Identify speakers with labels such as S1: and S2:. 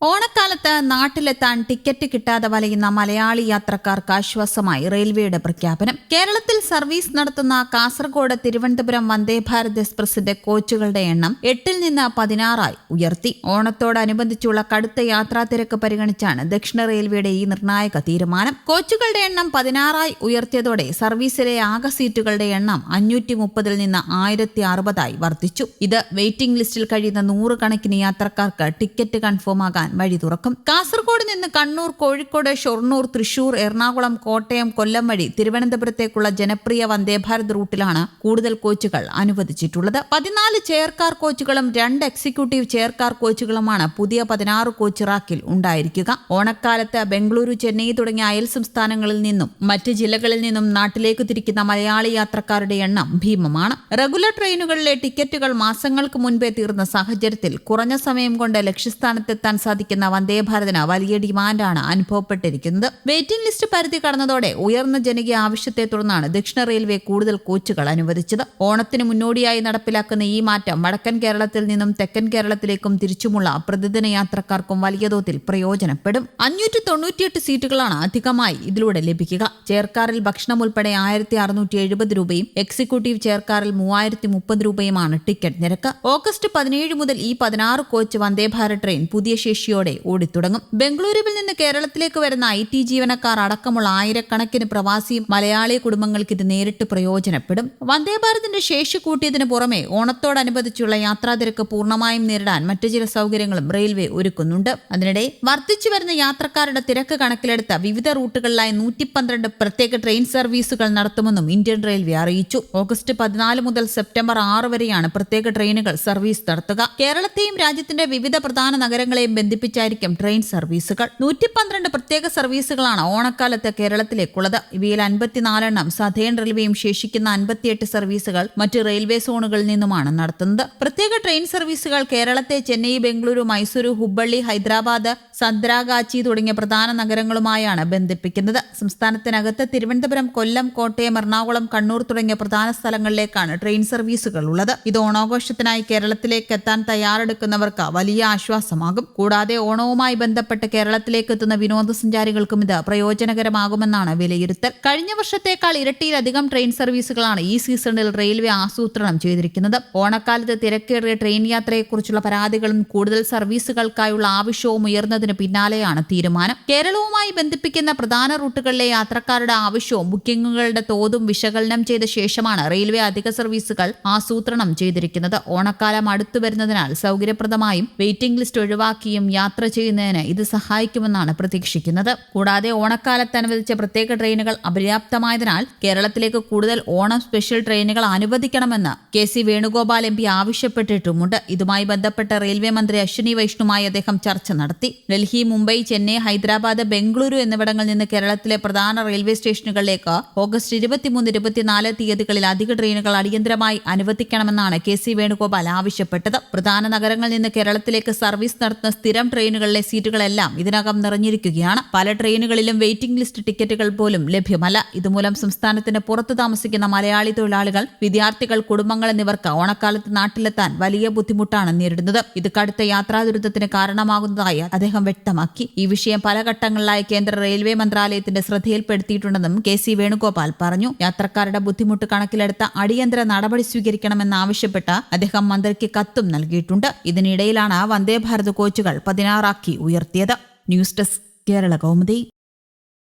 S1: ഓണക്കാലത്ത് നാട്ടിലെത്താൻ ടിക്കറ്റ് കിട്ടാതെ വലയുന്ന മലയാളി യാത്രക്കാർക്ക് ആശ്വാസമായി റെയിൽവേയുടെ പ്രഖ്യാപനം. കേരളത്തിൽ സർവീസ് നടത്തുന്ന കാസർഗോഡ് തിരുവനന്തപുരം വന്ദേഭാരത് എക്സ്പ്രസിന്റെ കോച്ചുകളുടെ എണ്ണം 8 നിന്ന് 16 ഉയർത്തി. ഓണത്തോടനുബന്ധിച്ചുള്ള കടുത്ത യാത്രാ തിരക്ക് പരിഗണിച്ചാണ് ദക്ഷിണ റെയിൽവേയുടെ ഈ നിർണായക തീരുമാനം. കോച്ചുകളുടെ എണ്ണം 16 ഉയർത്തിയതോടെ സർവീസിലെ ആകെ സീറ്റുകളുടെ എണ്ണം 530 നിന്ന് 1060 വർദ്ധിച്ചു. ഇത് വെയിറ്റിംഗ് ലിസ്റ്റിൽ കഴിയുന്ന 100 കണക്കിന് യാത്രക്കാർക്ക് ടിക്കറ്റ് കൺഫേം ആകാൻ വഴി തുറക്കും. കാസർഗോഡ് നിന്ന് കണ്ണൂർ, കോഴിക്കോട്, ഷൊർണൂർ, തൃശൂർ, എറണാകുളം, കോട്ടയം, കൊല്ലം വഴി തിരുവനന്തപുരത്തേക്കുള്ള ജനപ്രിയ വന്ദേഭാരത് റൂട്ടിലാണ് കൂടുതൽ കോച്ചുകൾ അനുവദിച്ചിട്ടുള്ളത്. 14 ചെയർകാർ കോച്ചുകളും 2 എക്സിക്യൂട്ടീവ് ചെയർകാർ കോച്ചുകളുമാണ് പുതിയ 16 കോച്ച് റാക്കിൽ ഉണ്ടായിരിക്കുക. ഓണക്കാലത്ത് ബംഗളൂരു, ചെന്നൈ തുടങ്ങിയ അയൽ സംസ്ഥാനങ്ങളിൽ നിന്നും മറ്റ് ജില്ലകളിൽ നിന്നും നാട്ടിലേക്ക് തിരിക്കുന്ന മലയാളി യാത്രക്കാരുടെ എണ്ണം ഭീമമാണ്. റെഗുലർ ട്രെയിനുകളിലെ ടിക്കറ്റുകൾ മാസങ്ങൾക്ക് മുൻപേ തീർന്ന സാഹചര്യത്തിൽ കുറഞ്ഞ സമയം കൊണ്ട് ലക്ഷ്യസ്ഥാനത്തെത്താൻ സാധിക്കുന്ന വന്ദേഭാരതിന് വലിയ ഡിമാൻഡാണ് അനുഭവപ്പെട്ടിരിക്കുന്നത്. വെയിറ്റിംഗ് ലിസ്റ്റ് പരിധി കടന്നതോടെ ഉയർന്ന ജനകീയ ആവശ്യത്തെ തുടർന്നാണ് ദക്ഷിണ റെയിൽവേ കൂടുതൽ കോച്ചുകൾ അനുവദിച്ചത്. ഓണത്തിന് മുന്നോടിയായി നടപ്പിലാക്കുന്ന ഈ മാറ്റം വടക്കൻ കേരളത്തിൽ നിന്നും തെക്കൻ കേരളത്തിലേക്കും തിരിച്ചുമുള്ള പ്രതിദിന യാത്രക്കാർക്കും വലിയ തോതിൽ പ്രയോജനപ്പെടും. 598 സീറ്റുകളാണ് അധികമായി ഇതിലൂടെ ലഭിക്കുക. ചെയർകാറിൽ ഭക്ഷണം ഉൾപ്പെടെ 1670 രൂപയും എക്സിക്യൂട്ടീവ് ചെയർകാറിൽ 3030 രൂപയുമാണ് ടിക്കറ്റ് നിരക്ക്. ഓഗസ്റ്റ് 17 മുതൽ ഈ 16 കോച്ച് വന്ദേഭാരത് ട്രെയിൻ പുതിയ ശേഷിയോടെ ഓടിത്തുടങ്ങും. ബംഗളൂരുവിൽ നിന്ന് കേരളത്തിലേക്ക് വരുന്ന IT ജീവനക്കാർ അടക്കമുള്ള ആയിരക്കണക്കിന് പ്രവാസി മലയാളി കുടുംബങ്ങൾക്ക് ഇത് നേരിട്ട് പ്രയോജനപ്പെടും. വന്ദേഭാരതിന്റെ ശേഷി കൂട്ടിയതിനു പുറമെ ഓണത്തോടനുബന്ധിച്ചുള്ള യാത്രാതിരക്ക് പൂർണ്ണമായും നേരിടാൻ മറ്റു ചില സൗകര്യങ്ങളും റെയിൽവേ ഒരുക്കുന്നുണ്ട്. അതിനിടെ വർദ്ധിച്ചു വരുന്ന യാത്രക്കാരുടെ തിരക്ക് കണക്കിലെടുത്ത വിവിധ റൂട്ടുകളിലായി 112 പ്രത്യേക ട്രെയിൻ സർവീസുകൾ നടത്തുമെന്നും ഇന്ത്യൻ റെയിൽവേ അറിയിച്ചു. ഓഗസ്റ്റ് 14 മുതൽ സെപ്റ്റംബർ 6 വരെയാണ് പ്രത്യേക ട്രെയിനുകൾ സർവീസ് നടത്തുക. കേരളത്തെയും രാജ്യത്തിന്റെ വിവിധ പ്രധാന നഗരങ്ങളെയും ബന്ധിപ്പിച്ചായിരിക്കും ട്രെയിൻ സർവീസുകൾ. 112 പ്രത്യേക സർവീസുകളാണ് ഓണക്കാലത്ത് കേരളത്തിലേക്കുള്ളത്. ഇവയിൽ 54 സതേൺ റെയിൽവേയും ശേഷിക്കുന്ന 58 സർവീസുകൾ മറ്റ് റെയിൽവേ സോണുകളിൽ നിന്നുമാണ് നടത്തുന്നത്. പ്രത്യേക ട്രെയിൻ സർവീസുകൾ കേരളത്തെ ചെന്നൈ, ബംഗളൂരു, മൈസൂരു, ഹുബ്ബള്ളി, ഹൈദരാബാദ്, സന്ത്രാഗാച്ചി തുടങ്ങിയ പ്രധാന നഗരങ്ങളുമായാണ് ബന്ധിപ്പിക്കുന്നത്. സംസ്ഥാനത്തിനകത്ത് തിരുവനന്തപുരം, കൊല്ലം, കോട്ടയം, എറണാകുളം, കണ്ണൂർ തുടങ്ങിയ പ്രധാന സ്ഥലങ്ങളിലേക്കാണ് ട്രെയിൻ സർവീസുകൾ ഉള്ളത്. ഇത് ഓണാഘോഷത്തിനായി കേരളത്തിലേക്ക് എത്താൻ തയ്യാറെടുക്കുന്നവർക്ക് വലിയ ആശ്വാസമാകും. കൂടാതെ ഓണവുമായി ബന്ധപ്പെട്ട് കേരളത്തിലേക്ക് എത്തുന്ന വിനോദസഞ്ചാരികൾക്കും ഇത് പ്രയോജനകരമാകുമെന്നാണ് വിലയിരുത്തൽ. കഴിഞ്ഞ വർഷത്തേക്കാൾ ഇരട്ടിയിലധികം ട്രെയിൻ സർവീസുകളാണ് ഈ സീസണിൽ റെയിൽവേ ആസൂത്രണം ചെയ്തിരിക്കുന്നത്. ഓണക്കാലത്ത് തിരക്കേറിയ ട്രെയിൻ യാത്രയെക്കുറിച്ചുള്ള പരാതികളും കൂടുതൽ സർവീസുകൾക്കായുള്ള ആവശ്യവും ഉയർന്നതിന് പിന്നാലെയാണ് തീരുമാനം. കേരളവുമായി ബന്ധിപ്പിക്കുന്ന പ്രധാന റൂട്ടുകളിലെ യാത്രക്കാരുടെ ആവശ്യവും ബുക്കിംഗുകളുടെ തോതും വിശകലനം ചെയ്ത ശേഷമാണ് റെയിൽവേ അധിക സർവീസുകൾ ആസൂത്രണം ചെയ്തിരിക്കുന്നത്. ഓണക്കാലം അടുത്തു വരുന്നതിനാൽ സൗകര്യപ്രദമായും വെയിറ്റിംഗ് ലിസ്റ്റ് ഒഴിവാക്കിയും യാത്ര ചെയ്യുന്നതിന് ഇത് സഹായിക്കുമെന്നാണ് പ്രതീക്ഷിക്കുന്നത്. കൂടാതെ ഓണക്കാലത്ത് അനുവദിച്ച പ്രത്യേക ട്രെയിനുകൾ അപര്യാപ്തമായതിനാൽ കേരളത്തിലേക്ക് കൂടുതൽ ഓണം സ്പെഷ്യൽ ട്രെയിനുകൾ അനുവദിക്കണമെന്ന് KC വേണുഗോപാൽ MP ആവശ്യപ്പെട്ടിട്ടുമുണ്ട്. ഇതുമായി ബന്ധപ്പെട്ട് റെയിൽവേ മന്ത്രി അശ്വിനി വൈഷ്ണുവുമായി അദ്ദേഹം ചർച്ച നടത്തി. ഡൽഹി, മുംബൈ, ചെന്നൈ, ഹൈദരാബാദ്, ബംഗളൂരു എന്നിവിടങ്ങളിൽ നിന്ന് കേരളത്തിലെ പ്രധാന റെയിൽവേ സ്റ്റേഷനുകളിലേക്ക് ഓഗസ്റ്റ് 23, 24 തീയതികളിൽ അധിക ട്രെയിനുകൾ അടിയന്തരമായി അനുവദിക്കണമെന്നാണ് KC വേണുഗോപാൽ ആവശ്യപ്പെട്ടത്. പ്രധാന നഗരങ്ങളിൽ നിന്ന് കേരളത്തിലേക്ക് സർവീസ് നടത്തുന്ന സ്ഥിരം ട്രെയിനുകളിലെ സീറ്റുകളെല്ലാം ഇതിനകം നിറഞ്ഞിരിക്കുകയാണ്. പല ട്രെയിനുകളിലും വെയിറ്റിംഗ് ലിസ്റ്റ് ടിക്കറ്റുകൾ പോലും ലഭ്യമല്ല. ഇതുമൂലം സംസ്ഥാനത്തിന് പുറത്തു താമസിക്കുന്ന മലയാളി തൊഴിലാളികൾ, വിദ്യാർത്ഥികൾ, കുടുംബങ്ങൾ എന്നിവർക്ക് ഓണക്കാലത്ത് നാട്ടിലെത്താൻ വലിയ ബുദ്ധിമുട്ടാണ് നേരിടുന്നത്. ഇത് കടുത്ത യാത്രാ ദുരിതത്തിന് കാരണമാകുന്നതായി അദ്ദേഹം വ്യക്തമാക്കി. ഈ വിഷയം പല ഘട്ടങ്ങളിലായി കേന്ദ്ര റെയിൽവേ മന്ത്രാലയത്തിന്റെ ശ്രദ്ധയിൽപ്പെടുത്തിയിട്ടുണ്ടെന്നും KC വേണുഗോപാൽ പറഞ്ഞു. യാത്രക്കാരുടെ ബുദ്ധിമുട്ട് കണക്കിലെടുത്ത അടിയന്തര നടപടി സ്വീകരിക്കണമെന്നാവശ്യപ്പെട്ട് അദ്ദേഹം മന്ത്രിക്ക് കത്തും നൽകിയിട്ടുണ്ട്. ഇതിനിടയിലാണ് വന്ദേഭാരത് കോച്ചുകൾ 16 ഉയർത്തിയത്. News desk, Kerala Kaumudi.